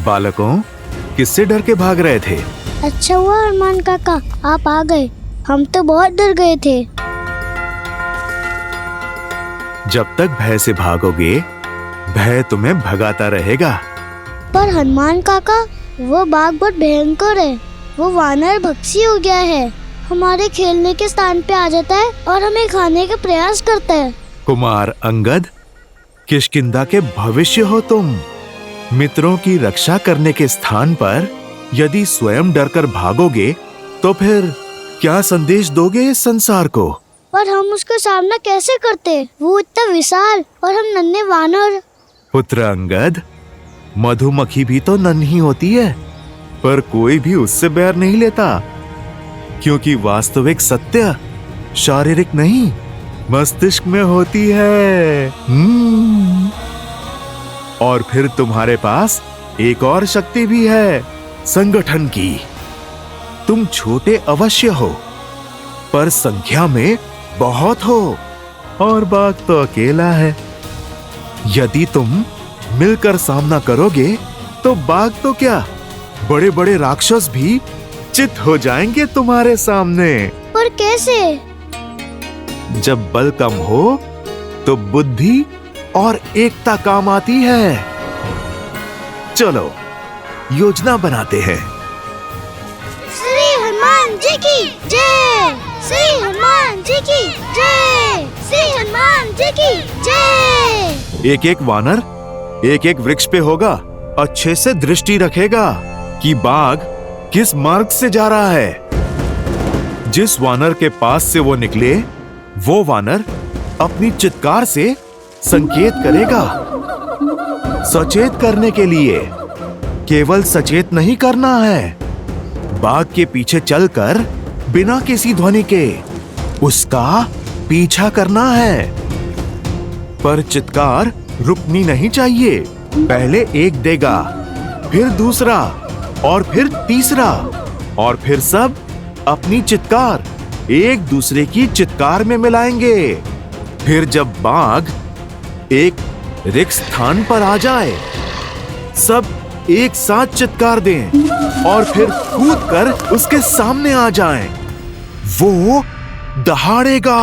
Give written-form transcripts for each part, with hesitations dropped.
बालकों, किससे डर के भाग रहे थे? अच्छा हुआ हनुमान काका आप आ गए, हम तो बहुत डर गए थे। जब तक भय से भागोगे, भय तुम्हें भगाता रहेगा। पर हनुमान काका, वो बाघ बहुत भयंकर है। वो वानर भक्षी हो गया है, हमारे खेलने के स्थान पे आ जाता है और हमें खाने का प्रयास करता है। कुमार अंगद, किष्किंधा के भविष्य हो तुम। मित्रों की रक्षा करने के स्थान पर यदि स्वयं डरकर भागोगे तो फिर क्या संदेश दोगे इस संसार को? पर हम उसका सामना कैसे करते? वो इतना विशाल और हम नन्हे वानर। पुत्र अंगद, मधुमक्खी भी तो नन्ही होती है, पर कोई भी उससे बैर नहीं लेता, क्योंकि वास्तविक सत्य शारीरिक नहीं, मस्तिष्क में होती है। और फिर तुम्हारे पास एक और शक्ति भी है, संगठन की। तुम छोटे अवश्य हो, पर संख्या में बहुत हो, और बाघ तो अकेला है। यदि तुम मिलकर सामना करोगे तो बाघ तो क्या, बड़े बड़े राक्षस भी चित हो जाएंगे तुम्हारे सामने। पर कैसे? जब बल कम हो तो बुद्धि और एकता काम आती है। चलो योजना बनाते हैं। श्री हनुमान जी की जय, श्री हनुमान जी की जय, श्री हनुमान जी की जय। एक एक वानर एक एक वृक्ष पे होगा, अच्छे से दृष्टि रखेगा कि बाघ किस मार्ग से जा रहा है। जिस वानर के पास से वो निकले, वो वानर अपनी चित्कार से संकेत करेगा। सचेत करने के लिए केवल सचेत नहीं करना है, बाघ के पीछे चलकर बिना किसी ध्वनि के उसका पीछा करना है। पर चित्कार रुकनी नहीं चाहिए। पहले एक देगा, फिर दूसरा, और फिर तीसरा, और फिर सब अपनी चित्कार एक दूसरे की चित्कार में मिलाएंगे। फिर जब बाघ एक रिक्त स्थान पर आ जाए, सब एक साथ चित्कार दें और फिर कूदकर उसके सामने आ जाएं। वो दहाड़ेगा।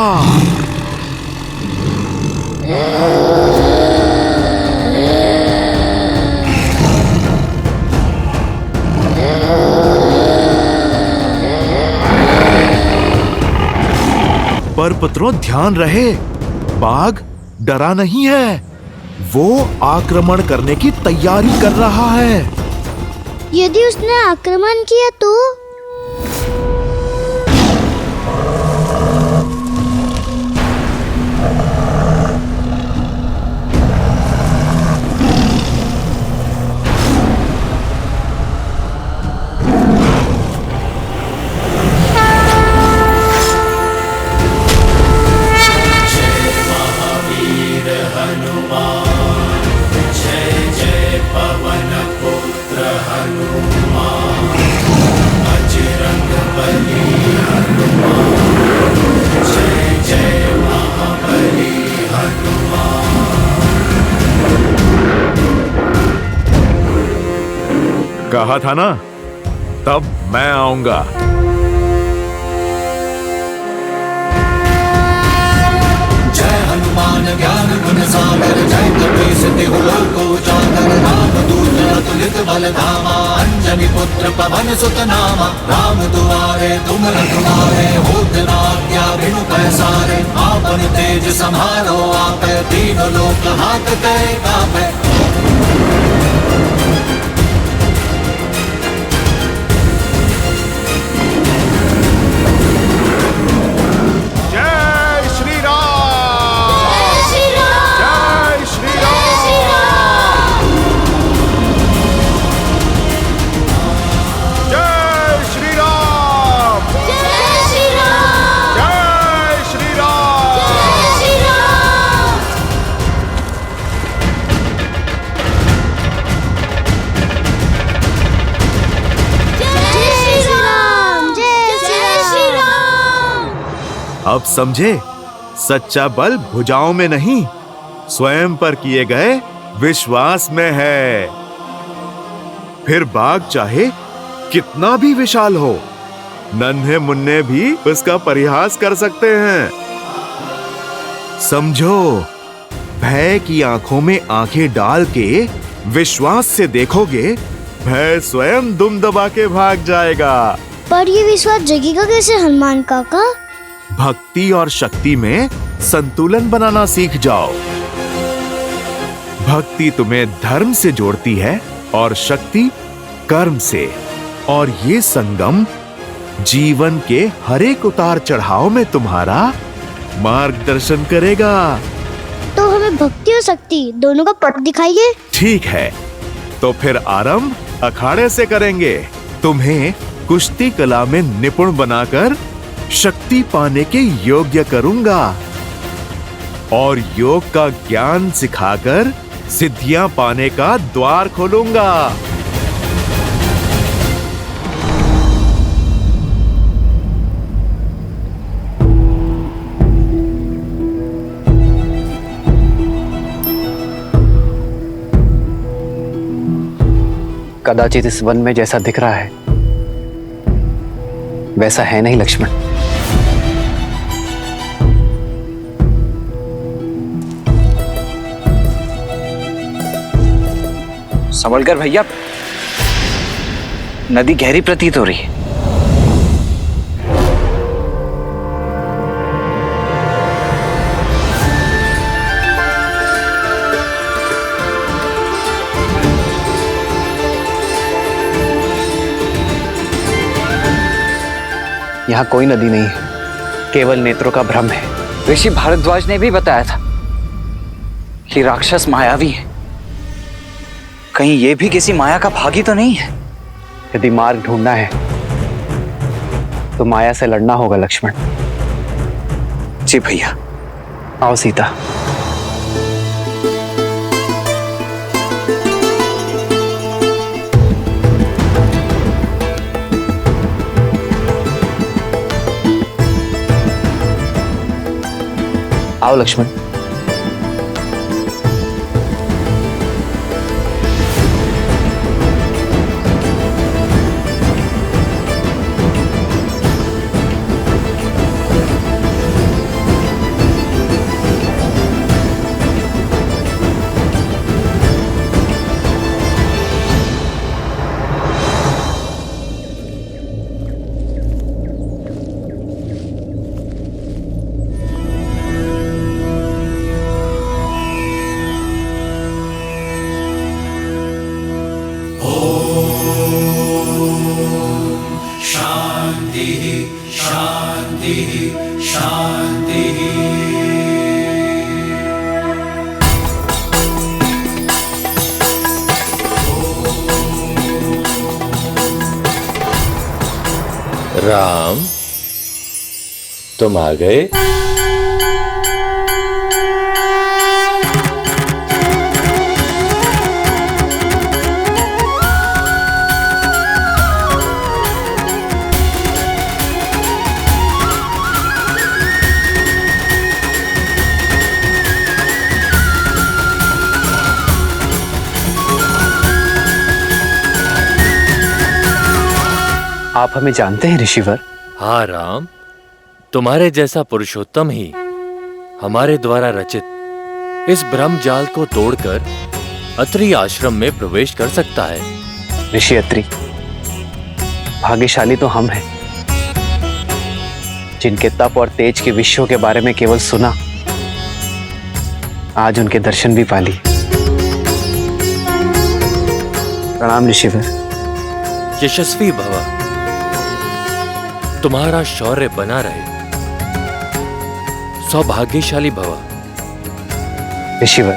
पर पुत्रों ध्यान रहे, बाघ डरा नहीं है, वो आक्रमण करने की तैयारी कर रहा है। यदि उसने आक्रमण किया तो? कहा था ना, तब मैं आऊंगा। जय हनुमान ज्ञान गुण सागर, जय कपीस तिहु लोक उजागर। रामदूत अतुलित बल धामा, अंजनी पुत्र पवन सुत नामा। राम दुआरे तुम रखवारे, होत न आज्ञा बिनु पैसारे। आपन तेज समारो आपे, तीनों लोक हांकते कांपे। अब समझे, सच्चा बल भुजाओं में नहीं, स्वयं पर किए गए विश्वास में है। फिर बाग चाहे कितना भी विशाल हो, नन्हे मुन्ने भी उसका परिहास कर सकते हैं। समझो, भय की आंखों में आंखें डाल के विश्वास से देखोगे, भय स्वयं दुम दबा के भाग जाएगा। पर ये विश्वास जगेगा कैसे हनुमान काका? भक्ति और शक्ति में संतुलन बनाना सीख जाओ। भक्ति तुम्हें धर्म से जोड़ती है और शक्ति कर्म से, और ये संगम जीवन के हर एक उतार चढ़ाव में तुम्हारा मार्गदर्शन करेगा। तो हमें भक्ति और शक्ति दोनों का पथ दिखाइए। ठीक है, तो फिर आरंभ अखाड़े से करेंगे। तुम्हें कुश्ती कला में निपुण बनाकर शक्ति पाने के योग्य करूंगा और योग का ज्ञान सिखाकर सिद्धियां पाने का द्वार खोलूंगा। कदाचित इस वन में जैसा दिख रहा है वैसा है नहीं लक्ष्मण। संभलकर भैया, नदी गहरी प्रतीत हो रही है। यहाँ कोई नदी नहीं है, केवल नेत्रों का भ्रम है। ऋषि भारद्वाज ने भी बताया था कि राक्षस मायावी है। कहीं ये भी किसी माया का भागी तो नहीं है? यदि मार्ग ढूंढना है तो माया से लड़ना होगा लक्ष्मण। जी भैया, आओ सीता। आओ लक्ष्मण। राम, तुम आ गए। आप हमें जानते हैं ऋषिवर? हाँ राम, तुम्हारे जैसा पुरुषोत्तम ही हमारे द्वारा रचित इस ब्रह्म जाल को तोड़कर अत्रि आश्रम में प्रवेश कर सकता है। ऋषि अत्रि, भाग्यशाली तो हम हैं जिनके तप और तेज के विषयों के बारे में केवल सुना, आज उनके दर्शन भी पा लिए। प्रणाम ऋषिवर। यशस्वी भव, तुम्हारा शौर्य बना रहे। सौभाग्यशाली भव। ऋषिवर,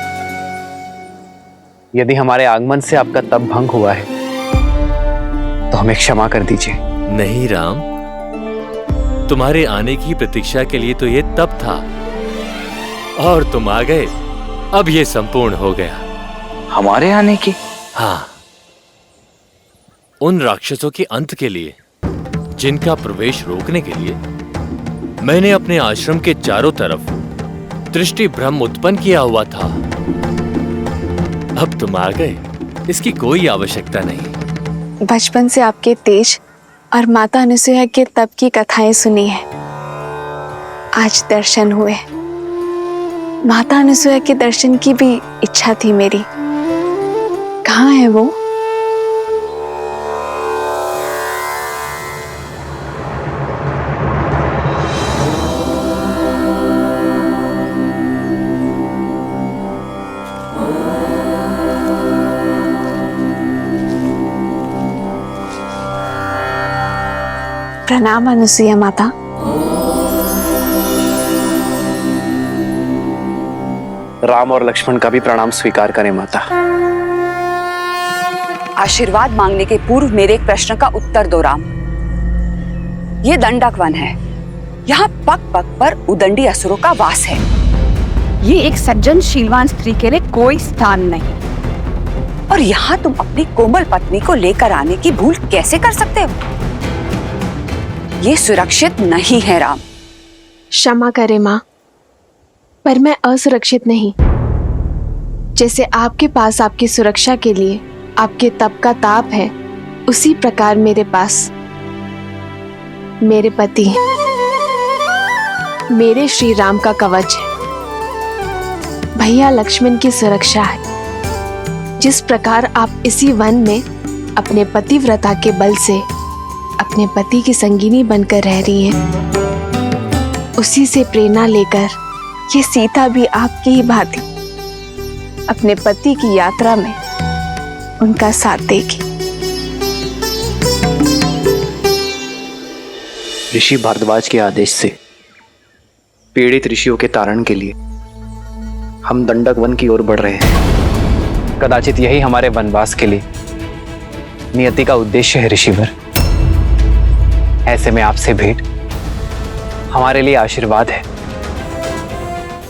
यदि हमारे आगमन से आपका तप भंग हुआ है तो हमें क्षमा कर दीजिए। नहीं राम, तुम्हारे आने की प्रतीक्षा के लिए तो ये तप था और तुम आ गए। अब ये संपूर्ण हो गया। हमारे आने की? हाँ, उन राक्षसों के अंत के लिए जिनका प्रवेश रोकने के लिए मैंने अपने आश्रम के चारों तरफ दृष्टि भ्रम उत्पन्न किया हुआ था। अब तुम आ गए, इसकी कोई आवश्यकता नहीं। बचपन से आपके तेज और माता अनुसुईया के तप की कथाएं सुनी है। आज दर्शन हुए। माता अनुसुईया के दर्शन की भी इच्छा थी मेरी। कहाँ है वो? प्रणाम अनुसुईया माता। राम और लक्ष्मण का भी प्रणाम स्वीकार करें माता। आशीर्वाद मांगने के पूर्व मेरे एक प्रश्न का उत्तर दो राम। ये दंडक वन है, यहाँ पग पग पर उदंडी असुरों का वास है। ये एक सज्जन शीलवान स्त्री के लिए कोई स्थान नहीं। और यहाँ तुम अपनी कोमल पत्नी को लेकर आने की भूल कैसे कर सकते हो? ये सुरक्षित नहीं है राम। क्षमा करें माँ, पर मैं असुरक्षित नहीं। जैसे आपके पास आपकी सुरक्षा के लिए आपके तप का ताप है, उसी प्रकार मेरे पास मेरे पति, मेरे श्री राम का कवच है, भैया लक्ष्मण की सुरक्षा है। जिस प्रकार आप इसी वन में अपने पतिव्रता के बल से अपने पति की संगिनी बनकर रह रही हैं, उसी से प्रेरणा लेकर ये सीता भी आपकी ही भांति अपने पति की यात्रा में उनका साथ देगी। ऋषि भारद्वाज के आदेश से पीड़ित ऋषियों के तारण के लिए हम दंडक वन की ओर बढ़ रहे हैं। कदाचित यही हमारे वनवास के लिए नियति का उद्देश्य है ऋषिवर। ऐसे में आपसे भेंट हमारे लिए आशीर्वाद है।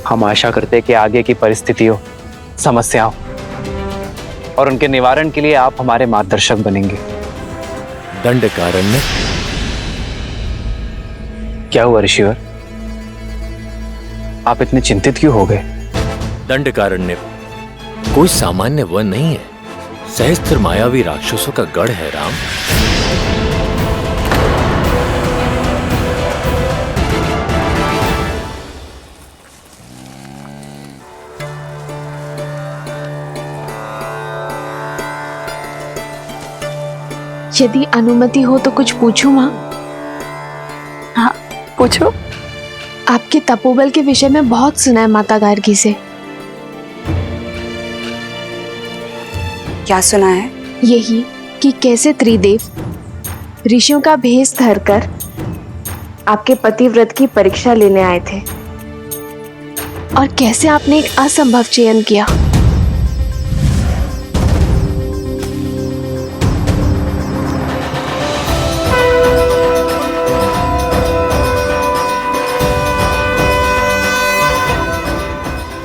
हम आशा करते हैं कि आगे की परिस्थितियों, समस्याओं और उनके निवारण के लिए आप हमारे मार्गदर्शक बनेंगे। दंडकारण्य। क्या हुआ ऋषिवर? आप इतने चिंतित क्यों हो गए? दंडकारण्य कोई सामान्य वन नहीं है, सहस्त्र मायावी राक्षसों का गढ़ है राम। यदि अनुमति हो तो कुछ पूछूं माँ? हाँ पूछो। आपके तपोबल के विषय में बहुत सुना है माता गार्गी से। क्या सुना है? यही कि कैसे त्रिदेव ऋषियों का भेष धरकर आपके पतिव्रत की परीक्षा लेने आए थे और कैसे आपने एक असंभव चयन किया।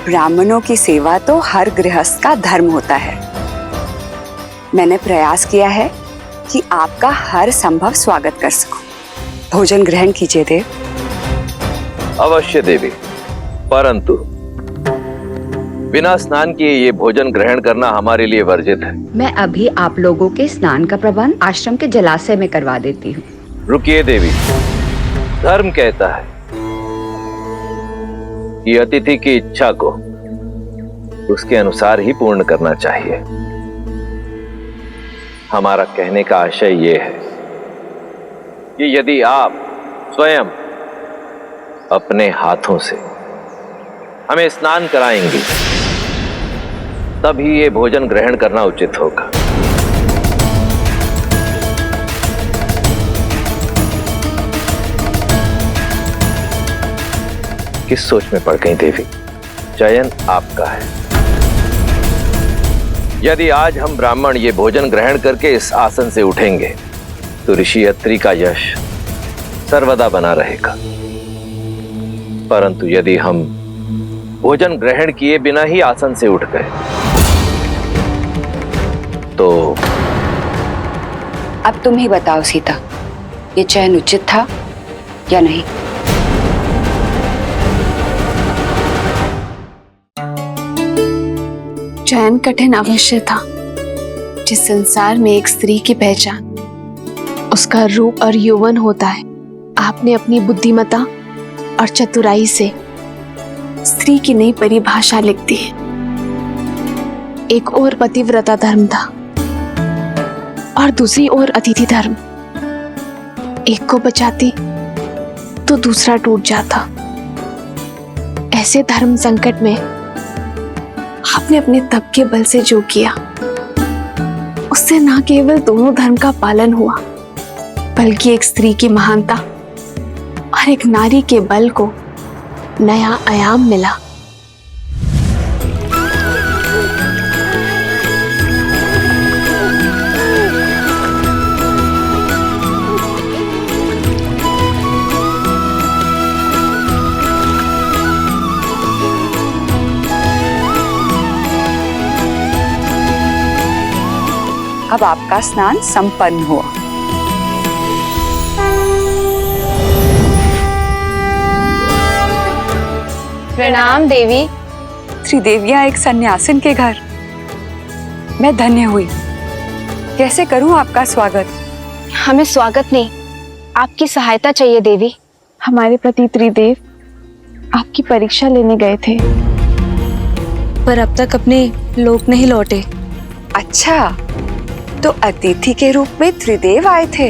ब्राह्मणों की सेवा तो हर गृहस्थ का धर्म होता है। मैंने प्रयास किया है कि आपका हर संभव स्वागत कर सकूं। भोजन ग्रहण कीजिए देव। अवश्य देवी, परंतु बिना स्नान किए ये भोजन ग्रहण करना हमारे लिए वर्जित है। मैं अभी आप लोगों के स्नान का प्रबंध आश्रम के जलाशय में करवा देती हूँ। रुकिए देवी, धर्म कहता है कि अतिथि की इच्छा को उसके अनुसार ही पूर्ण करना चाहिए। हमारा कहने का आशय ये है कि यदि आप स्वयं अपने हाथों से हमें स्नान कराएंगे, तभी ये भोजन ग्रहण करना उचित होगा। किस सोच में पड़ गई देवी? चयन आपका है। यदि आज हम ब्राह्मण ये भोजन ग्रहण करके इस आसन से उठेंगे तो ऋषि अत्रि का यश सर्वदा बना रहेगा। परंतु यदि हम भोजन ग्रहण किए बिना ही आसन से उठ गए तो अब तुम ही बताओ सीता, ये चयन उचित था या नहीं? चयन कठिन अवश्य था, जिस संसार में एक स्त्री की पहचान उसका रूप और यौवन होता है, आपने अपनी बुद्धिमत्ता और चतुराई से स्त्री की नई परिभाषा लिख दी है। एक और पतिव्रता धर्म था और दूसरी ओर अतिथि धर्म। एक को बचाती तो दूसरा टूट जाता। ऐसे धर्म संकट में आपने अपने तप के बल से जो किया, उससे न केवल दोनों धर्म का पालन हुआ, बल्कि एक स्त्री की महानता और एक नारी के बल को नया आयाम मिला। अब आपका स्नान संपन्न हुआ। प्रणाम देवी। त्रिदेवियां एक सन्यासिन के घर, मैं धन्य हुई। कैसे करूं आपका स्वागत? हमें स्वागत नहीं, आपकी सहायता चाहिए देवी। हमारे पति त्रिदेव आपकी परीक्षा लेने गए थे, पर अब तक अपने लोक नहीं लौटे। अच्छा, तो अतिथि के रूप में त्रिदेव आए थे।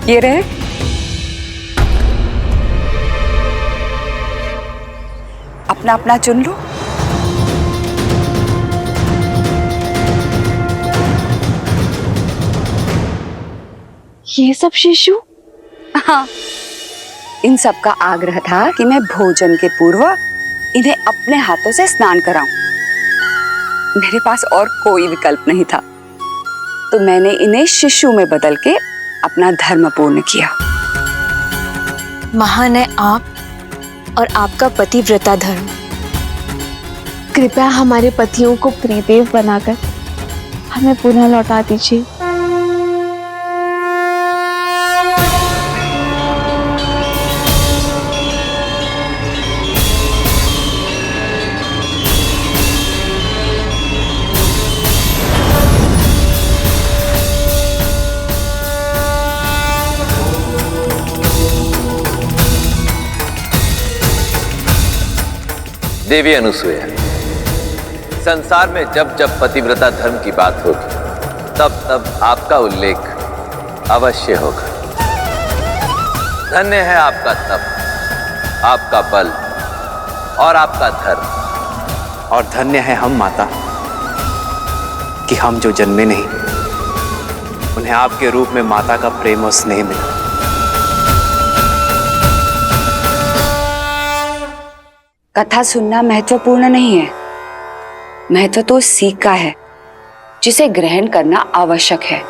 ये रहे। अपना अपना चुन लो। ये सब शिशु? हाँ, इन सब का आग्रह था कि मैं भोजन के पूर्व इन्हें अपने हाथों से स्नान कराऊं। मेरे पास और कोई विकल्प नहीं था, तो मैंने इन्हें शिशु में बदल के अपना धर्म पूर्ण किया। महान है आप और आपका पतिव्रता धर्म। कृपया हमारे पतियों को त्रिदेव बनाकर हमें पुनः लौटा दीजिए। देवी अनुसुईया, संसार में जब जब पतिव्रता धर्म की बात होगी, तब तब आपका उल्लेख अवश्य होगा। धन्य है आपका तप, आपका बल और आपका धर्म। और धन्य है हम माता कि हम जो जन्मे नहीं, उन्हें आपके रूप में माता का प्रेम और स्नेह मिला। कथा सुनना महत्वपूर्ण नहीं है, महत्व तो सीख का है जिसे ग्रहण करना आवश्यक है।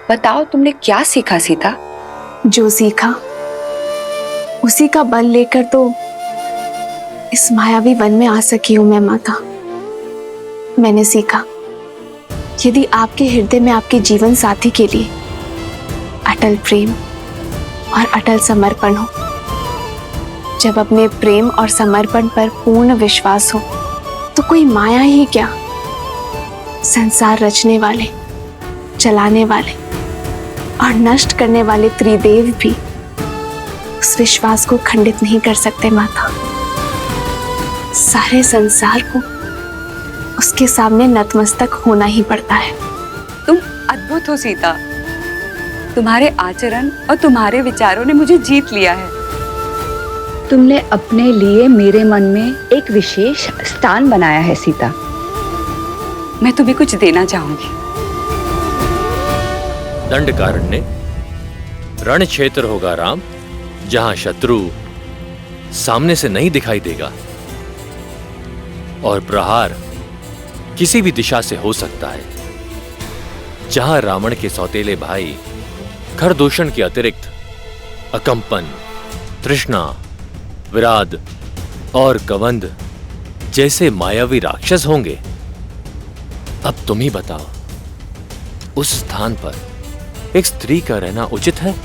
बताओ, तुमने क्या सीखा सीता? जो सीखा उसी का बल लेकर तो इस मायावी वन में आ सकी हूं मैं माता। मैंने सीखा, यदि आपके हृदय में आपके जीवन साथी के लिए अटल प्रेम और अटल समर्पण हो, जब अपने प्रेम और समर्पण पर पूर्ण विश्वास हो, तो कोई माया ही क्या, संसार रचने वाले, चलाने वाले और नष्ट करने वाले त्रिदेव भी उस विश्वास को खंडित नहीं कर सकते माता। सारे संसार को उसके सामने नतमस्तक होना ही पड़ता है। तुम अद्भुत हो सीता। तुम्हारे आचरण और तुम्हारे विचारों ने मुझे जीत लिया है। तुमने अपने लिए मेरे मन में एक विशेष स्थान बनाया है सीता। मैं तुम्हें कुछ देना चाहूंगी। दंडकारण्य रण क्षेत्र होगा राम, जहां शत्रु सामने से नहीं दिखाई देगा और प्रहार किसी भी दिशा से हो सकता है। जहां रावण के सौतेले भाई खरदूषण के अतिरिक्त अकंपन, तृष्णा, विराद और कवंध जैसे मायावी राक्षस होंगे। अब तुम ही बताओ, उस स्थान पर एक स्त्री का रहना उचित है?